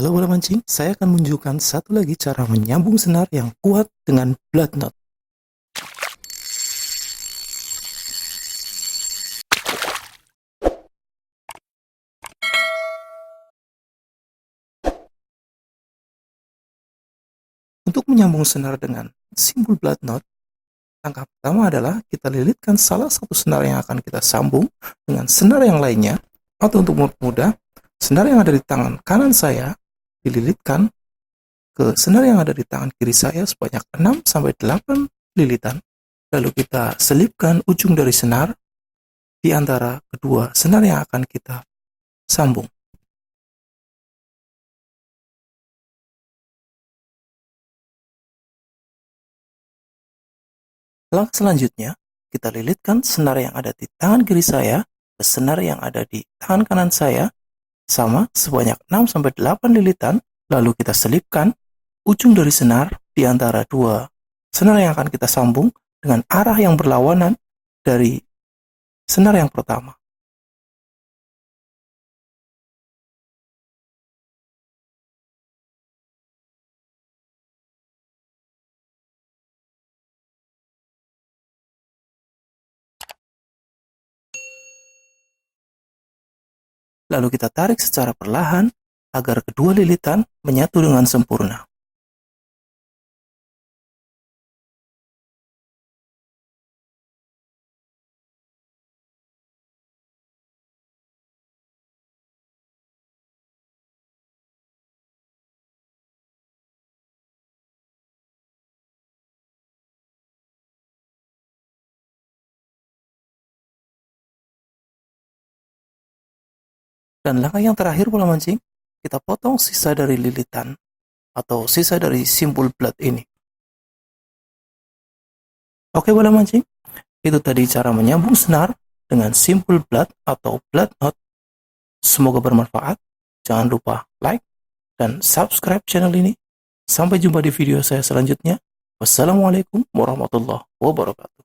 Halo bola mancing, saya akan menunjukkan satu lagi cara menyambung senar yang kuat dengan blood knot. Untuk menyambung senar dengan simbol blood knot, langkah pertama adalah kita lilitkan salah satu senar yang akan kita sambung dengan senar yang lainnya, atau untuk mudah, senar yang ada di tangan kanan saya dililitkan ke senar yang ada di tangan kiri saya sebanyak 6-8 lilitan. Lalu kita selipkan ujung dari senar di antara kedua senar yang akan kita sambung. Langkah selanjutnya, kita lilitkan senar yang ada di tangan kiri saya ke senar yang ada di tangan kanan saya, sama sebanyak 6-8 lilitan, lalu kita selipkan ujung dari senar di antara dua senar yang akan kita sambung dengan arah yang berlawanan dari senar yang pertama. Lalu kita tarik secara perlahan agar kedua lilitan menyatu dengan sempurna. Dan langkah yang terakhir bola mancing, kita potong sisa dari lilitan atau sisa dari simbol blood ini. Oke bola mancing, itu tadi cara menyambung senar dengan simbol blood atau blood knot. Semoga bermanfaat. Jangan lupa like dan subscribe channel ini. Sampai jumpa di video saya selanjutnya. Wassalamualaikum warahmatullahi wabarakatuh.